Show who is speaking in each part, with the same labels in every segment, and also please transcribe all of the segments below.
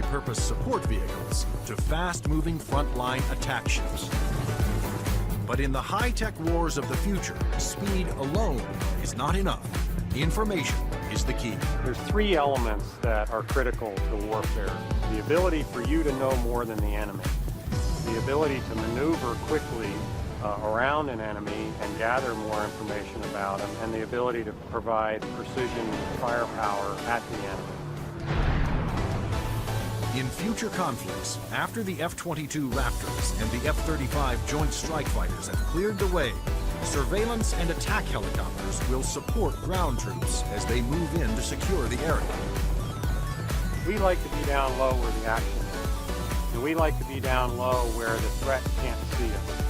Speaker 1: multi-purpose support vehicles to fast-moving frontline attack ships. But in the high-tech wars of the future, speed alone is not enough. Information is the key.
Speaker 2: There's three elements that are critical to warfare. The ability for you to know more than the enemy, the ability to maneuver quickly around an enemy and gather more information about them, and the ability to provide precision firepower at the enemy.
Speaker 1: In future conflicts, after the F-22 Raptors and the F-35 Joint Strike Fighters have cleared the way, surveillance and attack helicopters will support ground troops as they move in to secure the area.
Speaker 2: We like to be down low where the action is, and we like to be down low where the threat can't see us.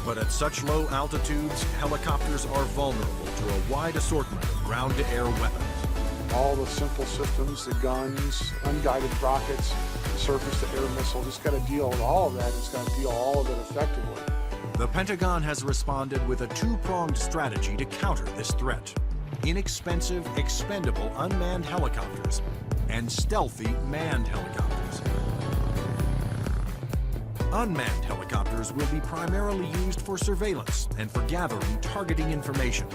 Speaker 1: But at such low altitudes, helicopters are vulnerable to a wide assortment of ground-to-air weapons.
Speaker 3: All the simple systems, the guns, unguided rockets, the surface-to-air missile, it's got to deal with all of that. It's got to deal all of it effectively.
Speaker 1: The Pentagon has responded with a two-pronged strategy to counter this threat: inexpensive, expendable unmanned helicopters and stealthy manned helicopters. Unmanned helicopters will be primarily used for surveillance and for gathering targeting information.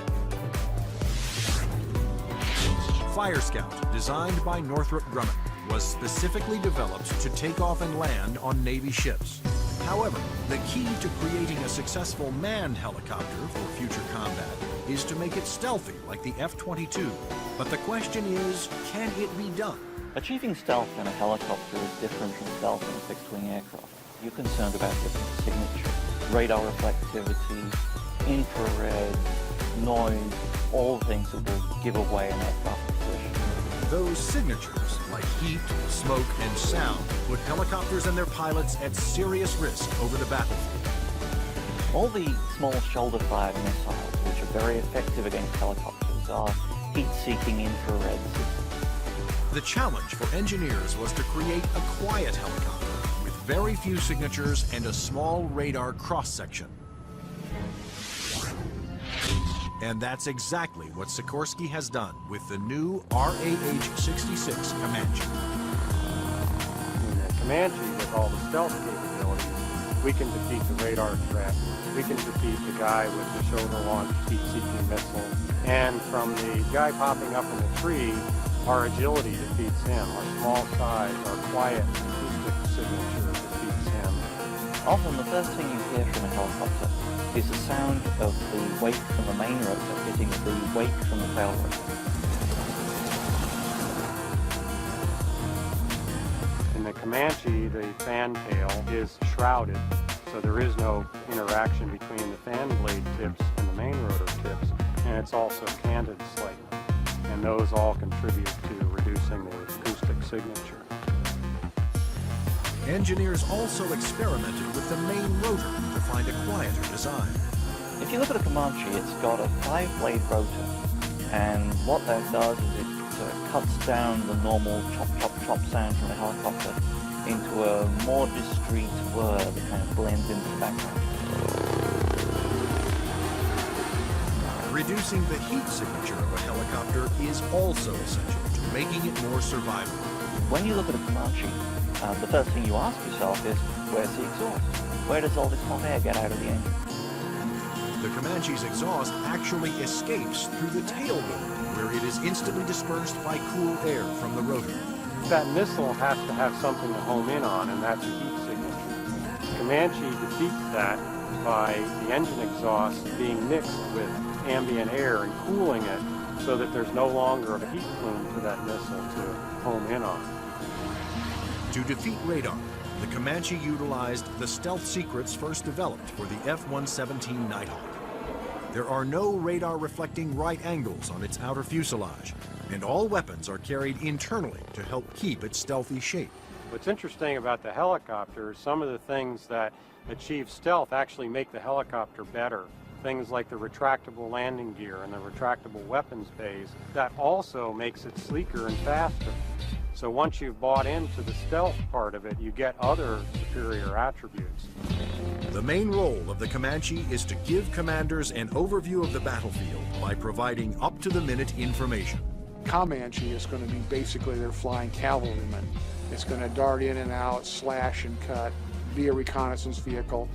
Speaker 1: Fire Scout, designed by Northrop Grumman, was specifically developed to take off and land on Navy ships. However, the key to creating a successful manned helicopter for future combat is to make it stealthy like the F-22. But the question is, can it be done?
Speaker 4: Achieving stealth in a helicopter is different from stealth in a fixed-wing aircraft. You're concerned about different signatures, radar reflectivity, infrared, noise, all things that will give away an aircraft position.
Speaker 1: Those signatures, like heat, smoke, and sound, put helicopters and their pilots at serious risk over the battlefield.
Speaker 4: All the small shoulder-fired missiles, which are very effective against helicopters, are heat-seeking infrared systems.
Speaker 1: The challenge for engineers was to create a quiet helicopter with very few signatures and a small radar cross-section. And that's exactly what Sikorsky has done with the new RAH-66 Comanche.
Speaker 2: In the Comanche, with all the stealth capabilities, we can defeat the radar threat. We can defeat the guy with the shoulder-launched heat-seeking missile. And from the guy popping up in the tree, our agility defeats him. Our small size, our quiet acoustic signature defeats him.
Speaker 4: Often the first thing you hear from a helicopter is the sound of the wake from the main rotor hitting the wake from the tail rotor.
Speaker 2: In the Comanche, the fan tail is shrouded, so there is no interaction between the fan blade tips and the main rotor tips, and it's also canted slightly. And those all contribute to reducing the acoustic signature.
Speaker 1: Engineers also experimented with the main rotor to find a quieter design.
Speaker 4: If you look at a Comanche, it's got a 5-blade rotor, and what that does is it cuts down the normal chop, chop, chop sound from a helicopter into a more discreet whir that kind of blends into the background.
Speaker 1: Reducing the heat signature of a helicopter is also essential to making it more survivable.
Speaker 4: When you look at a Comanche, the first thing you ask yourself is, where's the exhaust? Where does all this hot air get out of the engine?
Speaker 1: The Comanche's exhaust actually escapes through the tail wheel, where it is instantly dispersed by cool air from the rotor.
Speaker 2: That missile has to have something to home in on, and that's a heat signature. Comanche defeats that by the engine exhaust being mixed with ambient air and cooling it so that there's no longer a heat plume for that missile to home in on.
Speaker 1: To defeat radar, the Comanche utilized the stealth secrets first developed for the F-117 Nighthawk. There are no radar-reflecting right angles on its outer fuselage, and all weapons are carried internally to help keep its stealthy shape.
Speaker 2: What's interesting about the helicopter is some of the things that achieve stealth actually make the helicopter better. Things like the retractable landing gear and the retractable weapons bays, that also makes it sleeker and faster. So once you've bought into the stealth part of it, you get other superior attributes.
Speaker 1: The main role of the Comanche is to give commanders an overview of the battlefield by providing up-to-the-minute information.
Speaker 3: Comanche is going to be basically their flying cavalrymen. It's going to dart in and out, slash and cut, be a reconnaissance vehicle.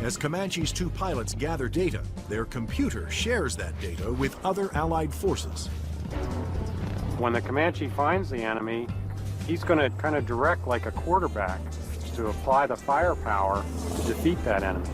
Speaker 1: As Comanche's two pilots gather data, their computer shares that data with other Allied forces.
Speaker 2: When the Comanche finds the enemy, he's going to kind of direct like a quarterback to apply the firepower to defeat that enemy.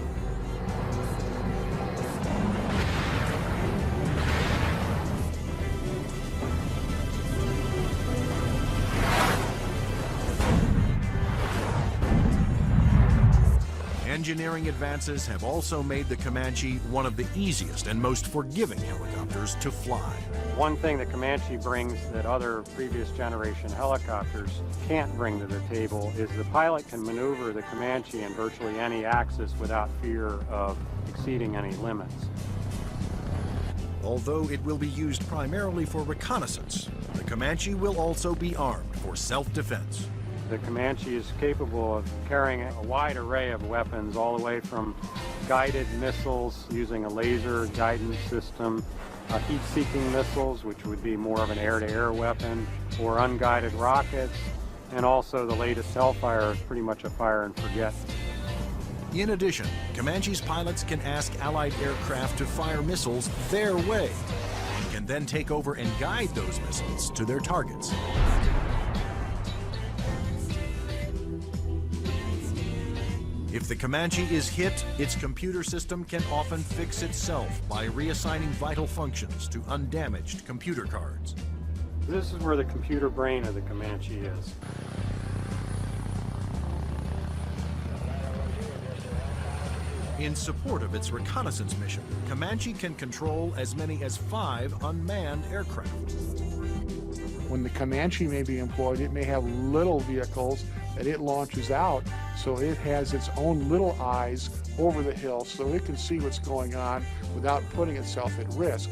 Speaker 1: Engineering advances have also made the Comanche one of the easiest and most forgiving helicopters to fly.
Speaker 2: One thing that Comanche brings that other previous generation helicopters can't bring to the table is the pilot can maneuver the Comanche in virtually any axis without fear of exceeding any limits.
Speaker 1: Although it will be used primarily for reconnaissance, the Comanche will also be armed for self-defense.
Speaker 2: The Comanche is capable of carrying a wide array of weapons, all the way from guided missiles using a laser guidance system, heat-seeking missiles, which would be more of an air-to-air weapon, or unguided rockets, and also the latest Hellfire is pretty much a fire and forget.
Speaker 1: In addition, Comanche's pilots can ask Allied aircraft to fire missiles their way, and can then take over and guide those missiles to their targets. If the Comanche is hit, its computer system can often fix itself by reassigning vital functions to undamaged computer cards.
Speaker 2: This is where the computer brain of the Comanche is.
Speaker 1: In support of its reconnaissance mission, Comanche can control as many as 5 unmanned aircraft.
Speaker 3: When the Comanche may be employed, it may have little vehicles that it launches out, so it has its own little eyes over the hill so it can see what's going on without putting itself at risk.